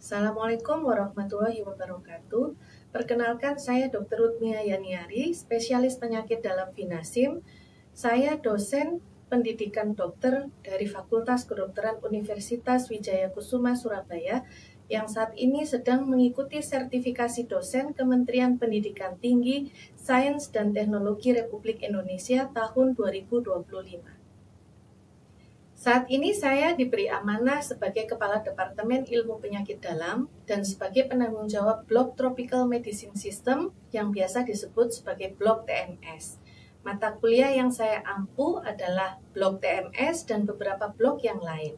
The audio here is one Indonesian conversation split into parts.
Assalamualaikum warahmatullahi wabarakatuh. Perkenalkan, saya Dr. Rutmia Yaniari, spesialis penyakit dalam Vinasim. Saya dosen pendidikan dokter dari Fakultas Kedokteran Universitas Wijaya Kusuma Surabaya yang saat ini sedang mengikuti sertifikasi dosen Kementerian Pendidikan Tinggi, Sains dan Teknologi Republik Indonesia tahun 2025. Saat ini saya diberi amanah sebagai Kepala Departemen Ilmu Penyakit Dalam dan sebagai penanggung jawab Blok Tropical Medicine System yang biasa disebut sebagai Blok TMS. Mata kuliah yang saya ampu adalah Blok TMS dan beberapa blok yang lain.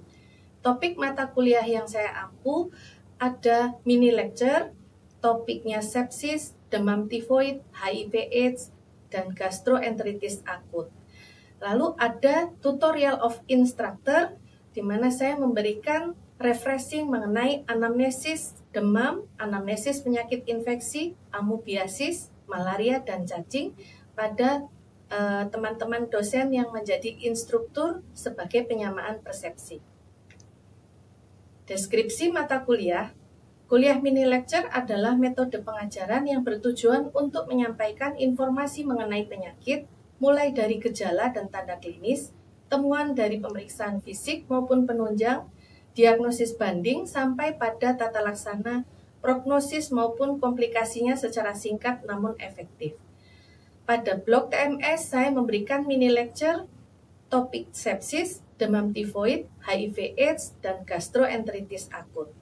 Topik mata kuliah yang saya ampu ada mini lecture, topiknya sepsis, demam tifoid, HIV/AIDS, dan gastroenteritis akut. Lalu ada tutorial of instructor, di mana saya memberikan refreshing mengenai anamnesis demam, anamnesis penyakit infeksi, amoebiasis, malaria, dan cacing pada teman-teman dosen yang menjadi instruktur sebagai penyamaan persepsi. Deskripsi mata kuliah. Kuliah mini lecture adalah metode pengajaran yang bertujuan untuk menyampaikan informasi mengenai penyakit, mulai dari gejala dan tanda klinis, temuan dari pemeriksaan fisik maupun penunjang, diagnosis banding sampai pada tata laksana, prognosis maupun komplikasinya secara singkat namun efektif. Pada blok TMS saya memberikan mini lecture, topik sepsis, demam tifoid, HIV/AIDS, dan gastroenteritis akut.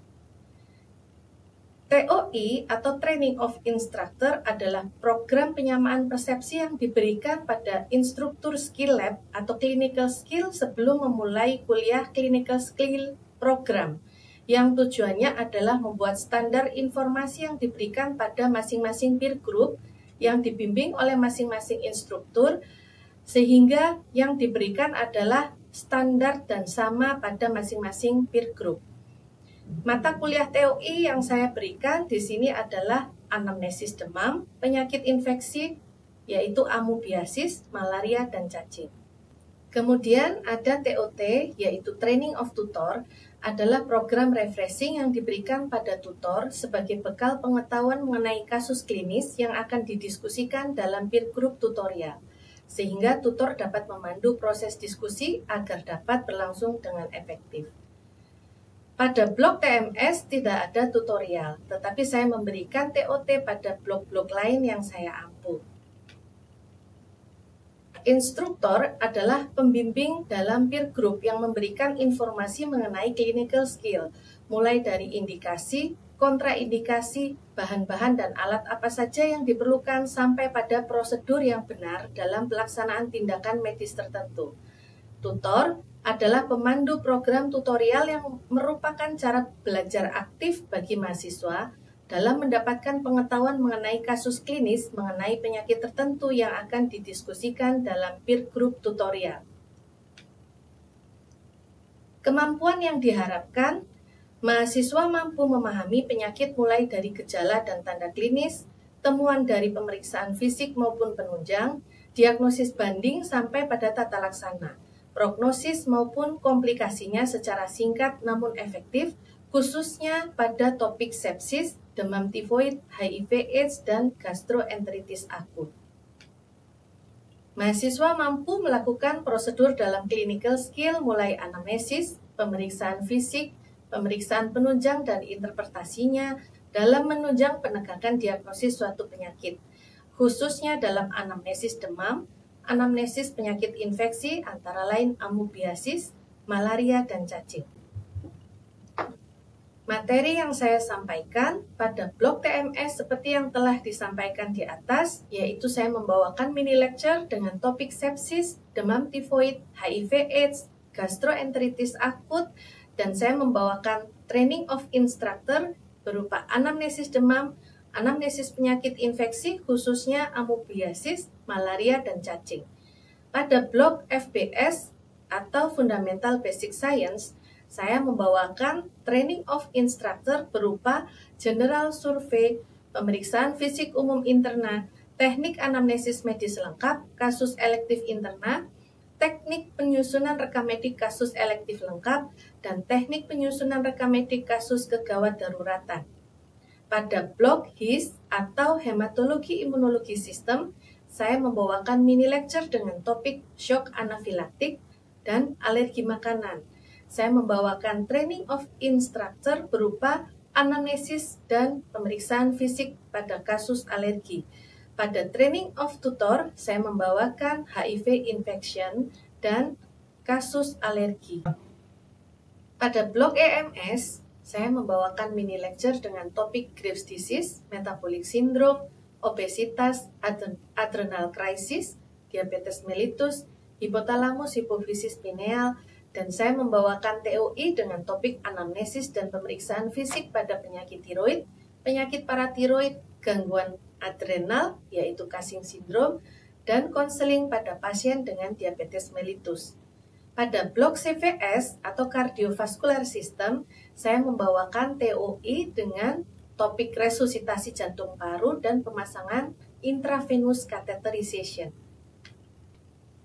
TOI atau Training of Instructor adalah program penyamaan persepsi yang diberikan pada instruktur skill lab atau clinical skill sebelum memulai kuliah clinical skill program, yang tujuannya adalah membuat standar informasi yang diberikan pada masing-masing peer group yang dibimbing oleh masing-masing instruktur, sehingga yang diberikan adalah standar dan sama pada masing-masing peer group. Mata kuliah TOI yang saya berikan di sini adalah anamnesis demam, penyakit infeksi, yaitu amoebiasis, malaria, dan cacing. Kemudian ada TOT, yaitu Training of Tutor, adalah program refreshing yang diberikan pada tutor sebagai bekal pengetahuan mengenai kasus klinis yang akan didiskusikan dalam peer group tutorial, sehingga tutor dapat memandu proses diskusi agar dapat berlangsung dengan efektif. Pada blok TMS tidak ada tutorial, tetapi saya memberikan TOT pada blok-blok lain yang saya ampu. Instruktor adalah pembimbing dalam peer group yang memberikan informasi mengenai clinical skill, mulai dari indikasi, kontraindikasi, bahan-bahan dan alat apa saja yang diperlukan sampai pada prosedur yang benar dalam pelaksanaan tindakan medis tertentu. Tutor adalah pemandu program tutorial yang merupakan cara belajar aktif bagi mahasiswa dalam mendapatkan pengetahuan mengenai kasus klinis mengenai penyakit tertentu yang akan didiskusikan dalam peer group tutorial. Kemampuan yang diharapkan, mahasiswa mampu memahami penyakit mulai dari gejala dan tanda klinis, temuan dari pemeriksaan fisik maupun penunjang, diagnosis banding sampai pada tata laksana, prognosis maupun komplikasinya secara singkat namun efektif, khususnya pada topik sepsis, demam tifoid, HIV/AIDS, dan gastroenteritis akut. Mahasiswa mampu melakukan prosedur dalam clinical skill mulai anamnesis, pemeriksaan fisik, pemeriksaan penunjang dan interpretasinya dalam menunjang penegakan diagnosis suatu penyakit, khususnya dalam anamnesis demam, anamnesis penyakit infeksi antara lain amoebiasis, malaria, dan cacing. Materi yang saya sampaikan pada blok TMS seperti yang telah disampaikan di atas, yaitu saya membawakan mini lecture dengan topik sepsis, demam tifoid, HIV/AIDS, gastroenteritis akut, dan saya membawakan training of instructor berupa anamnesis demam, anamnesis penyakit infeksi khususnya amoebiasis, malaria, dan cacing. Pada blok FBS atau Fundamental Basic Science, saya membawakan training of instructor berupa general survey, pemeriksaan fisik umum interna, teknik anamnesis medis lengkap, kasus elektif interna, teknik penyusunan rekamedik kasus elektif lengkap, dan teknik penyusunan rekamedik kasus kegawat daruratan. Pada blok HIS atau Hematologi Imunologi Sistem, saya membawakan mini lecture dengan topik shock anafilaktik dan alergi makanan. Saya membawakan training of instructor berupa anamnesis dan pemeriksaan fisik pada kasus alergi. Pada training of tutor, saya membawakan HIV infection dan kasus alergi. Pada blok EMS, saya membawakan mini lecture dengan topik Graves' disease, metabolic syndrome, obesitas, adrenal crisis, diabetes mellitus, hipotalamus hipofisis pineal, dan saya membawakan TOI dengan topik anamnesis dan pemeriksaan fisik pada penyakit tiroid, penyakit paratiroid, gangguan adrenal, yaitu Cushing syndrome, dan konseling pada pasien dengan diabetes mellitus. Pada blok CVS atau Cardiovascular System, saya membawakan TOI dengan topik resusitasi jantung paru dan pemasangan intravenous catheterization.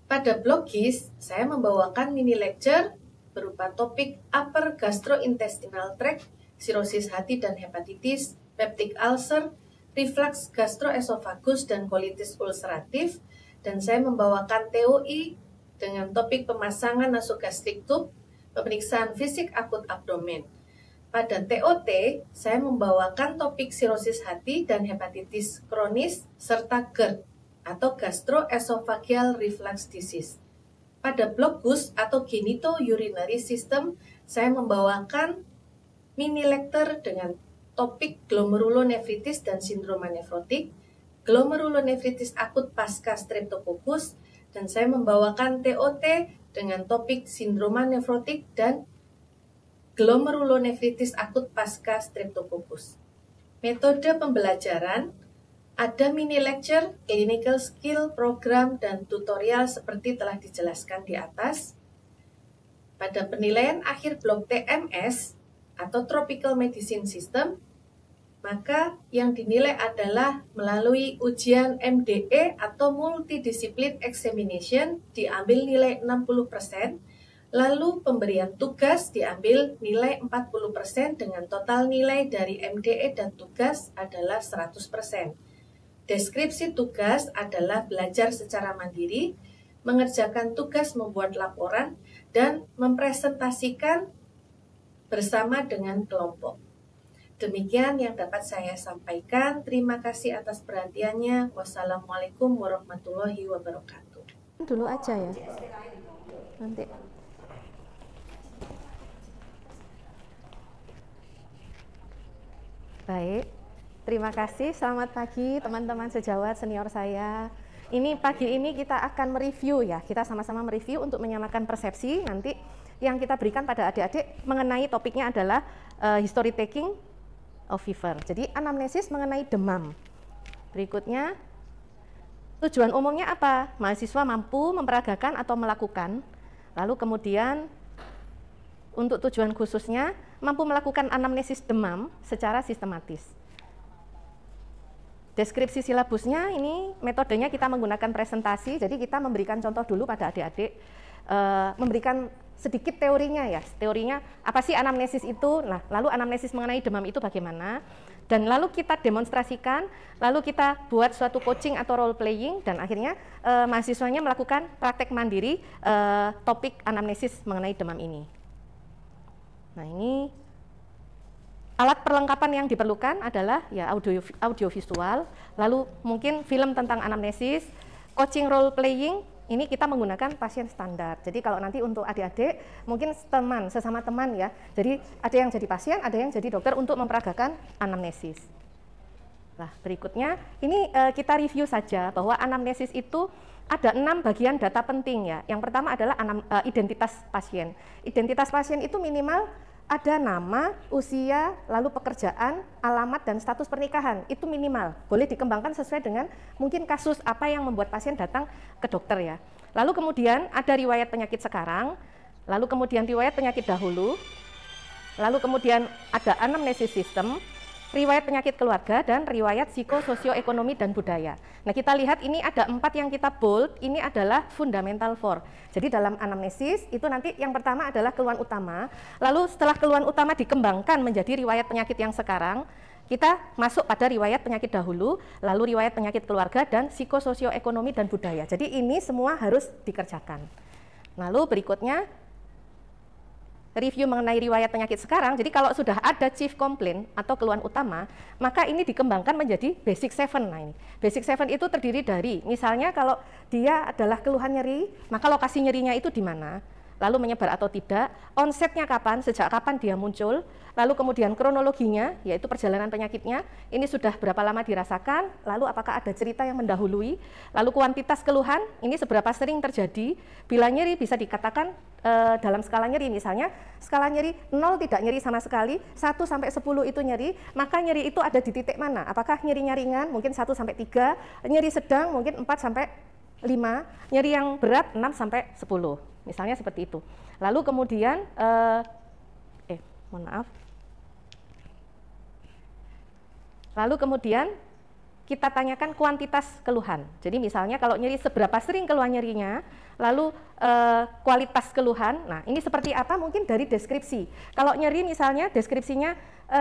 Pada blok GIS, saya membawakan mini lecture berupa topik upper gastrointestinal tract, sirosis hati dan hepatitis, peptic ulcer, reflux gastroesophagus dan kolitis ulceratif, dan saya membawakan TOI dengan topik pemasangan nasogastric tube, pemeriksaan fisik akut abdomen. Pada TOT, saya membawakan topik sirosis hati dan hepatitis kronis serta GERD atau gastroesophageal reflux disease. Pada blok GUS atau genitourinary system, saya membawakan mini lecture dengan topik glomerulonefritis dan sindroma nefrotik, glomerulonefritis akut pasca streptococcus, dan saya membawakan TOT dengan topik sindroma nefrotik dan glomerulonefritis akut pasca streptococcus. Metode pembelajaran, ada mini lecture, clinical skill, program, dan tutorial seperti telah dijelaskan di atas. Pada penilaian akhir blok TMS atau Tropical Medicine System, maka yang dinilai adalah melalui ujian MDE atau Multidiscipline Examination diambil nilai 60%, lalu pemberian tugas diambil nilai 40% dengan total nilai dari MDE dan tugas adalah 100%. Deskripsi tugas adalah belajar secara mandiri, mengerjakan tugas membuat laporan, dan mempresentasikan bersama dengan kelompok. Demikian yang dapat saya sampaikan. Terima kasih atas perhatiannya. Wassalamualaikum warahmatullahi wabarakatuh. Dulu aja ya. Nanti. Baik. Terima kasih. Selamat pagi teman-teman sejawat senior saya. Ini pagi ini kita akan mereview ya. Kita sama-sama mereview untuk menyamakan persepsi. Nanti yang kita berikan pada adik-adik mengenai topiknya adalah history taking of fever. Jadi anamnesis mengenai demam. Berikutnya, tujuan umumnya apa? Mahasiswa mampu memperagakan atau melakukan. Lalu kemudian untuk tujuan khususnya mampu melakukan anamnesis demam secara sistematis. Deskripsi silabusnya ini metodenya kita menggunakan presentasi. Jadi kita memberikan contoh dulu pada adik-adik, memberikan sedikit teorinya ya, teorinya apa sih anamnesis itu, nah lalu anamnesis mengenai demam itu bagaimana, dan lalu kita demonstrasikan, lalu kita buat suatu coaching atau role playing, dan akhirnya mahasiswanya melakukan praktek mandiri topik anamnesis mengenai demam ini. Nah ini alat perlengkapan yang diperlukan adalah ya audiovisual, lalu mungkin film tentang anamnesis, coaching role playing. Ini kita menggunakan pasien standar. Jadi kalau nanti untuk adik-adik, mungkin teman, sesama teman ya. Jadi ada yang jadi pasien, ada yang jadi dokter untuk memperagakan anamnesis. Nah berikutnya, ini kita review saja bahwa anamnesis itu ada 6 bagian data penting ya. Yang pertama adalah identitas pasien. Identitas pasien itu minimal ada nama, usia, lalu pekerjaan, alamat, dan status pernikahan. Itu minimal, boleh dikembangkan sesuai dengan mungkin kasus apa yang membuat pasien datang ke dokter ya. Lalu kemudian ada riwayat penyakit sekarang, lalu kemudian riwayat penyakit dahulu, lalu kemudian ada anamnesis system, riwayat penyakit keluarga, dan riwayat psikososioekonomi dan budaya. Nah, kita lihat ini ada 4 yang kita bold, ini adalah fundamental 4. Jadi dalam anamnesis itu nanti yang pertama adalah keluhan utama, lalu setelah keluhan utama dikembangkan menjadi riwayat penyakit yang sekarang, kita masuk pada riwayat penyakit dahulu, lalu riwayat penyakit keluarga, dan psikososioekonomi dan budaya. Jadi ini semua harus dikerjakan. Lalu berikutnya, review mengenai riwayat penyakit sekarang. Jadi kalau sudah ada chief complaint atau keluhan utama, maka ini dikembangkan menjadi basic 7. Nah, ini basic 7 itu terdiri dari, misalnya kalau dia adalah keluhan nyeri, maka lokasi nyerinya itu di mana, lalu menyebar atau tidak, onsetnya kapan, sejak kapan dia muncul, lalu kemudian kronologinya, yaitu perjalanan penyakitnya, ini sudah berapa lama dirasakan, lalu apakah ada cerita yang mendahului, lalu kuantitas keluhan, ini seberapa sering terjadi, bila nyeri bisa dikatakan dalam skala nyeri, misalnya skala nyeri 0 tidak nyeri sama sekali, 1 sampai 10 itu nyeri, maka nyeri itu ada di titik mana, apakah nyerinya ringan, mungkin 1 sampai 3, nyeri sedang mungkin 4 sampai 5, nyeri yang berat 6 sampai 10. Misalnya seperti itu. Lalu kemudian, mohon maaf. Lalu kemudian kita tanyakan kuantitas keluhan. Jadi misalnya kalau nyeri seberapa sering keluhan nyerinya, lalu kualitas keluhan. Nah, ini seperti apa? Mungkin dari deskripsi. Kalau nyeri misalnya deskripsinya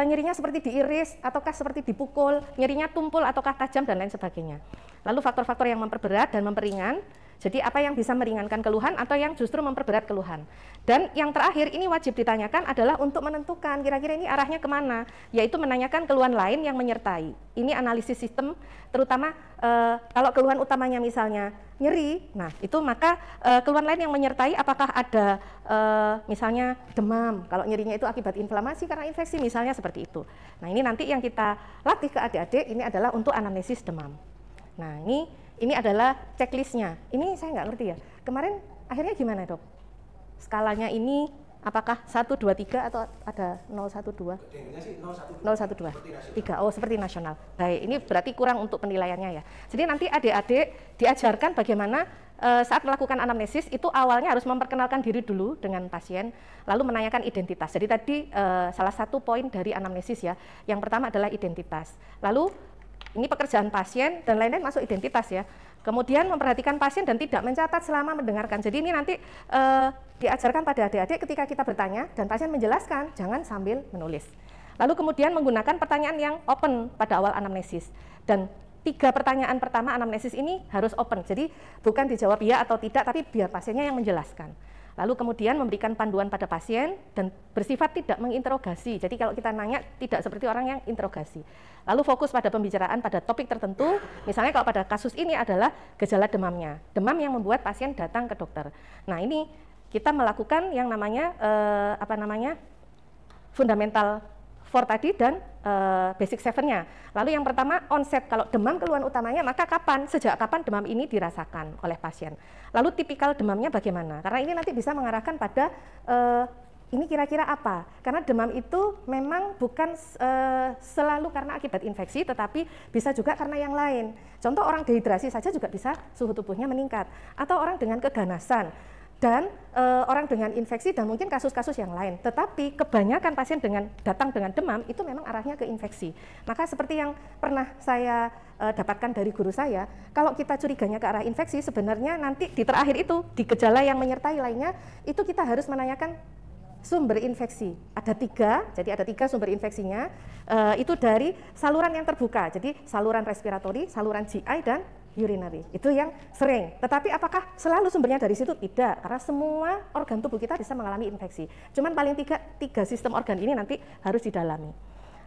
nyerinya seperti diiris ataukah seperti dipukul, nyerinya tumpul ataukah tajam dan lain sebagainya. Lalu faktor-faktor yang memperberat dan memperingan. Jadi apa yang bisa meringankan keluhan atau yang justru memperberat keluhan. Dan yang terakhir ini wajib ditanyakan adalah untuk menentukan kira-kira ini arahnya kemana, yaitu menanyakan keluhan lain yang menyertai. Ini analisis sistem, terutama kalau keluhan utamanya misalnya nyeri, nah itu maka keluhan lain yang menyertai apakah ada misalnya demam, kalau nyerinya itu akibat inflamasi karena infeksi misalnya seperti itu. Nah ini nanti yang kita latih ke adik-adik, ini adalah untuk anamnesis demam. Nah ini adalah checklistnya. Ini saya nggak ngerti ya. Kemarin akhirnya gimana dok? Skalanya ini apakah 1, 2, 3 atau ada 0, 1, 2? 0, 1, 2. 3. Oh seperti nasional. Baik, ini berarti kurang untuk penilaiannya ya. Jadi nanti adik-adik diajarkan bagaimana saat melakukan anamnesis itu awalnya harus memperkenalkan diri dulu dengan pasien, lalu menanyakan identitas. Jadi tadi salah satu poin dari anamnesis ya. Yang pertama adalah identitas. Lalu ini pekerjaan pasien dan lain-lain masuk identitas ya. Kemudian memperhatikan pasien dan tidak mencatat selama mendengarkan. Jadi ini nanti diajarkan pada adik-adik ketika kita bertanya dan pasien menjelaskan, jangan sambil menulis. Lalu kemudian menggunakan pertanyaan yang open pada awal anamnesis. Dan 3 pertanyaan pertama anamnesis ini harus open. Jadi bukan dijawab ya atau tidak, tapi biar pasiennya yang menjelaskan. Lalu kemudian memberikan panduan pada pasien dan bersifat tidak menginterogasi. Jadi kalau kita nanya tidak seperti orang yang interogasi. Lalu fokus pada pembicaraan pada topik tertentu. Misalnya kalau pada kasus ini adalah gejala demamnya. Demam yang membuat pasien datang ke dokter. Nah ini kita melakukan yang namanya fundamental 4 tadi dan basic 7-nya. Lalu yang pertama onset, kalau demam keluhan utamanya maka kapan, sejak kapan demam ini dirasakan oleh pasien. Lalu tipikal demamnya bagaimana, karena ini nanti bisa mengarahkan pada ini kira-kira apa, karena demam itu memang bukan selalu karena akibat infeksi, tetapi bisa juga karena yang lain. Contoh orang dehidrasi saja juga bisa suhu tubuhnya meningkat, atau orang dengan keganasan, dan orang dengan infeksi dan mungkin kasus-kasus yang lain. Tetapi kebanyakan pasien datang dengan demam itu memang arahnya ke infeksi. Maka seperti yang pernah saya dapatkan dari guru saya, kalau kita curiganya ke arah infeksi, sebenarnya nanti di terakhir itu, di gejala yang menyertai lainnya, itu kita harus menanyakan sumber infeksi. Ada 3, jadi ada 3 sumber infeksinya, itu dari saluran yang terbuka, jadi saluran respiratori, saluran GI, dan urinary, itu yang sering. Tetapi apakah selalu sumbernya dari situ? Tidak, karena semua organ tubuh kita bisa mengalami infeksi. Cuman paling 3 sistem organ ini nanti harus didalami.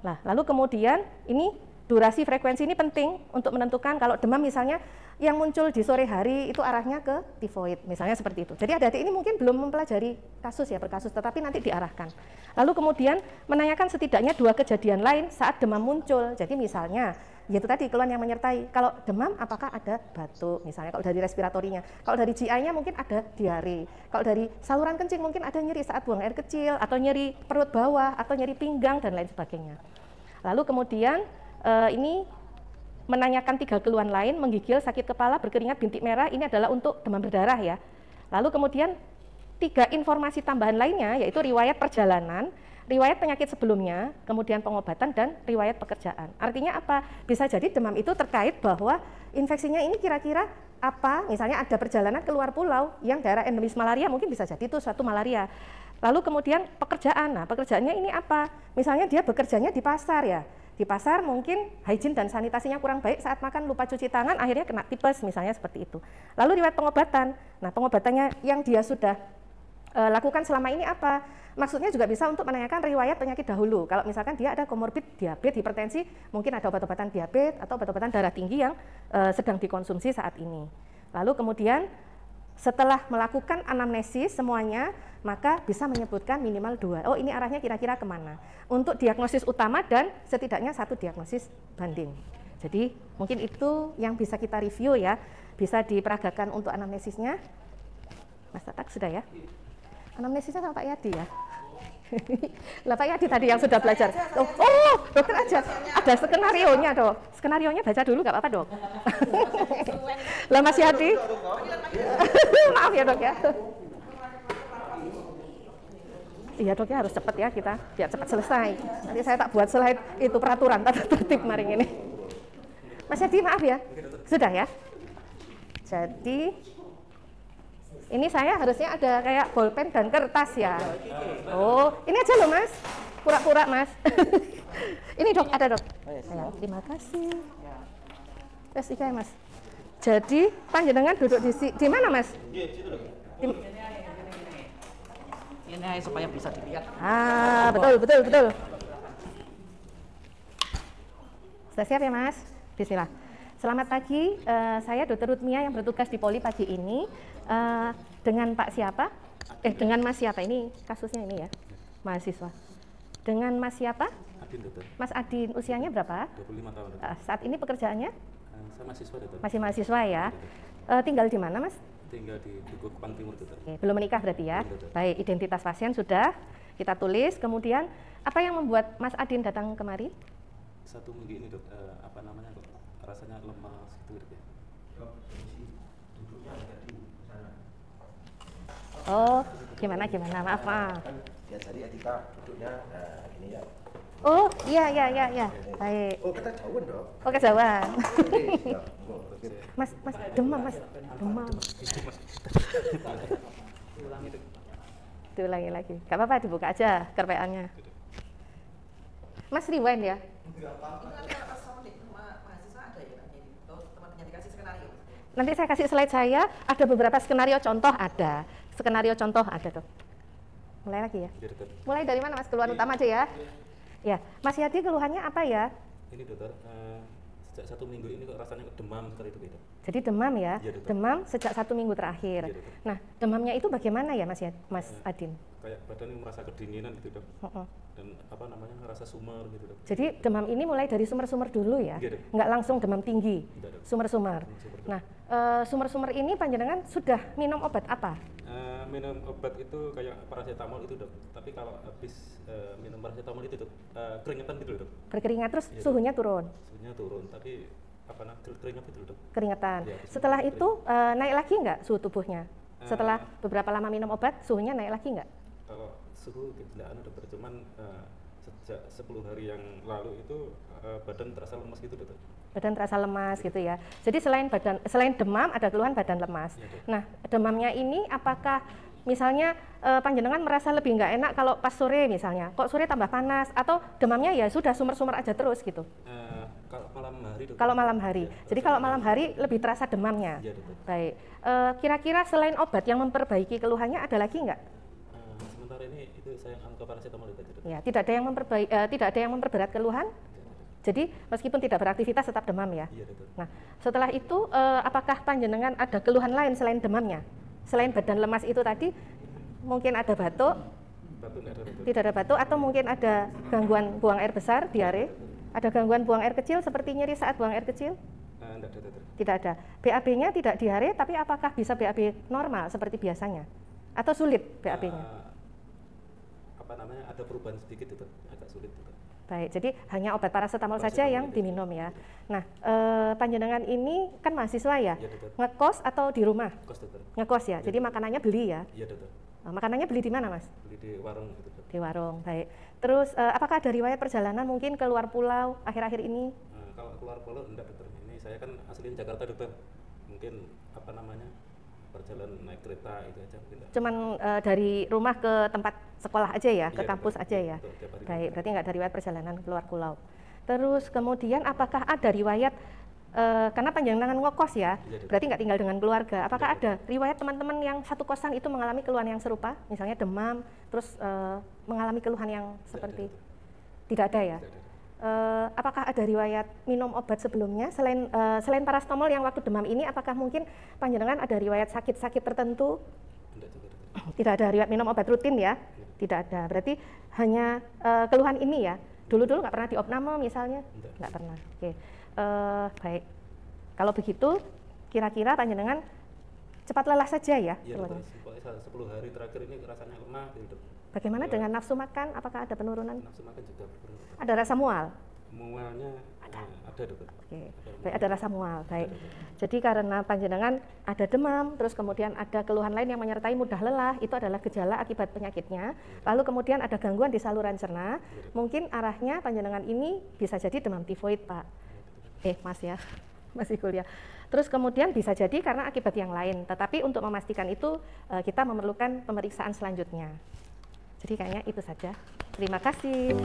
Nah, lalu kemudian ini durasi frekuensi ini penting untuk menentukan kalau demam misalnya yang muncul di sore hari itu arahnya ke tifoid, misalnya seperti itu. Jadi adik-adik ini mungkin belum mempelajari kasus ya, berkasus, tetapi nanti diarahkan. Lalu kemudian menanyakan setidaknya 2 kejadian lain saat demam muncul. Jadi misalnya yaitu tadi keluhan yang menyertai. Kalau demam apakah ada batuk, misalnya kalau dari respiratorinya. Kalau dari GI-nya mungkin ada diare. Kalau dari saluran kencing mungkin ada nyeri saat buang air kecil, atau nyeri perut bawah, atau nyeri pinggang dan lain sebagainya. Lalu kemudian ini menanyakan 3 keluhan lain, menggigil, sakit kepala, berkeringat, bintik merah, ini adalah untuk demam berdarah ya. Lalu kemudian 3 informasi tambahan lainnya, yaitu riwayat perjalanan, riwayat penyakit sebelumnya, kemudian pengobatan dan riwayat pekerjaan. Artinya apa? Bisa jadi demam itu terkait bahwa infeksinya ini kira-kira apa, misalnya ada perjalanan keluar pulau yang daerah endemis malaria, mungkin bisa jadi itu suatu malaria. Lalu kemudian pekerjaan, nah pekerjaannya ini apa? Misalnya dia bekerjanya di pasar ya, di pasar mungkin hygiene dan sanitasinya kurang baik, saat makan lupa cuci tangan, akhirnya kena tipes misalnya seperti itu. Lalu riwayat pengobatan, nah pengobatannya yang dia sudah lakukan selama ini apa? Maksudnya juga bisa untuk menanyakan riwayat penyakit dahulu. Kalau misalkan dia ada komorbid diabetes, hipertensi, mungkin ada obat-obatan diabetes atau obat-obatan darah tinggi yang sedang dikonsumsi saat ini. Lalu kemudian setelah melakukan anamnesis semuanya, maka bisa menyebutkan minimal 2. Oh, ini arahnya kira-kira kemana? Untuk diagnosis utama dan setidaknya 1 diagnosis banding. Jadi mungkin itu yang bisa kita review ya. Bisa diperagakan untuk anamnesisnya. Mas Tatak sudah ya? Anamnesisnya sama Pak Yadi ya? Lah Pak Yadi tadi yang sudah belajar. Oh, dokter aja. Ada skenarionya dong. Skenarionya baca dulu nggak apa-apa dok. Lah Mas Yadi. Maaf ya dok ya. Iya dok ya, harus cepat ya kita, biar cepat selesai. Nanti saya tak buat slide itu peraturan tata tertib maring ini. Mas Yadi maaf ya, sudah ya. Jadi ini saya harusnya ada kayak bolpen dan kertas ya. Oh, ini aja loh mas, pura-pura mas. Ini dok, ada dok. Ya, terima kasih. Tes ya mas. Jadi panjenengan duduk di mana mas? Ini supaya bisa dilihat. Ah, betul. Sudah siap ya mas? Bismillah. Selamat pagi, saya Dr. Rutmia yang bertugas di Poli pagi ini. Dengan Pak siapa? Dengan Mas siapa? Ini kasusnya ini ya, mahasiswa. Dengan Mas siapa? Adin, dokter. Mas Adin, usianya berapa? 25 tahun. Saat ini pekerjaannya? Saya mahasiswa, dokter. Masih mahasiswa ya? Tinggal di mana mas? Tinggal di Dukuh Kupang Timur, dokter. Oke, belum menikah berarti ya? Belum, baik, identitas pasien sudah kita tulis. Kemudian apa yang membuat Mas Adin datang kemari? 1 minggu ini dok, apa namanya kok rasanya lemas gitu ya. Oh, gimana? Maaf. Biasanya kita duduknya gini ya. Oh, iya. Baik. Oh, kita jauhan dong. Oh, kejauhan. Ya. Mas, demam, Mas. Demam. Diulangi lagi. Gak apa-apa, dibuka aja kerpeannya. Mas rewind ya. Nanti saya kasih slide saya, ada beberapa skenario contoh ada. Tuh. Mulai lagi ya. Mulai dari mana mas? Keluhan utama aja ya. Ya, Mas Yadi keluhannya apa ya? Ini dokter, sejak 1 minggu ini kok rasanya demam sekali itu. Jadi demam ya? Iya, demam sejak 1 minggu terakhir. Iya, nah, demamnya itu bagaimana ya Mas Adin? Kayak badan merasa kedinginan gitu dok. Dan apa namanya, ngerasa sumar gitu dok. Jadi demam ini mulai dari sumber-sumber dulu ya? Iya, nggak langsung demam tinggi? Sumber-sumber. Nah, sumber-sumber ini panjenengan sudah minum obat apa? Minum obat itu kayak paracetamol itu dok. Tapi kalau habis minum paracetamol itu dok, keringetan gitu dok. Berkeringat terus iya, suhunya turun? Suhunya turun, tapi apa namanya, keringat itu dok. Keringetan. Ya, setelah itu naik lagi nggak suhu tubuhnya? Setelah beberapa lama minum obat, suhunya naik lagi nggak? Kalau suhu tidak dokter, cuman sejak 10 hari yang lalu itu badan terasa lemas gitu dokter. Badan terasa lemas gitu ya. Jadi selain demam ada keluhan badan lemas. Ya, nah, demamnya ini apakah misalnya panjenengan merasa lebih nggak enak kalau pas sore misalnya? Kok sore tambah panas atau demamnya ya sudah sumber-sumber aja terus gitu? Kalau malam hari dokter. Kalau malam hari. Ya, jadi kalau malam hari lebih terasa demamnya. Ya, dokter. Baik. Kira-kira selain obat yang memperbaiki keluhannya ada lagi nggak? Sementara ini itu saya angka paracetamol itu. Ya, tidak ada yang memperberat keluhan. Jadi meskipun tidak beraktivitas tetap demam ya. Iya, betul. Nah, setelah itu apakah panjenengan ada keluhan lain selain demamnya? Selain badan lemas itu tadi, mungkin ada batuk? Batuk enggak ada, betul. Tidak ada batuk atau mungkin ada gangguan buang air besar, diare? Ada gangguan buang air kecil seperti nyeri saat buang air kecil? Enggak ada, betul. Tidak ada. BAB-nya tidak diare, tapi apakah bisa BAB normal seperti biasanya? Atau sulit BAB-nya? Apa namanya, ada perubahan sedikit itu, agak sulit itu. Baik, jadi hanya obat paracetamol saja yang diminum ya. Nah, panjenengan ini kan mahasiswa ya? Iya, dokter. Ngekos atau di rumah? Kos, dokter. Ngekos ya, Iya, jadi makanannya beli ya? Iya, dokter. Makanannya beli di mana, Mas? Beli di warung gitu, Dok. Di warung, baik. Terus apakah ada riwayat perjalanan mungkin ke luar pulau akhir-akhir ini? Kalau keluar pulau enggak, dokter. Ini saya kan aslinya Jakarta, dokter. Mungkin apa namanya, perjalanan naik kereta itu aja mungkin. Cuman dari rumah ke tempat sekolah aja ya, ke Iya, kampus betul. aja ya. Betul, tiap hari. Baik, berarti nggak ada riwayat perjalanan keluar pulau. Terus kemudian apakah ada riwayat karena panjenengan ngekos ya, Iya, berarti nggak tinggal dengan keluarga. Apakah Iya, ada riwayat teman-teman yang satu kosan itu mengalami keluhan yang serupa, misalnya demam, terus mengalami keluhan yang seperti? Tidak ada ya. Tidak ada. Apakah ada riwayat minum obat sebelumnya selain parastomol yang waktu demam ini? Apakah mungkin panjenengan ada riwayat sakit-sakit tertentu? Enggak juga, dokter. Tidak ada riwayat minum obat rutin ya? Tidak ada. Berarti hanya keluhan ini ya. Dulu-dulu nggak pernah diopname misalnya? Nggak pernah. Oke. Baik. Kalau begitu, kira-kira panjenengan cepat lelah saja ya? Iya, keluhannya? dokter. 10 hari terakhir ini rasanya lemah gitu. Bagaimana Ya. dengan nafsu makan? Apakah ada penurunan? Nafsu makan juga berkurang. Ada rasa mual? Mualnya ada, dokter. Oke. Baik, ada rasa mual. Baik. Jadi karena panjenengan ada demam, terus kemudian ada keluhan lain yang menyertai mudah lelah, itu adalah gejala akibat penyakitnya. Lalu kemudian ada gangguan di saluran cerna, mungkin arahnya panjenengan ini bisa jadi demam tifoid, Pak. Mas ya, masih kuliah. Terus kemudian bisa jadi karena akibat yang lain, tetapi untuk memastikan itu kita memerlukan pemeriksaan selanjutnya. Jadi kayaknya itu saja. Terima kasih.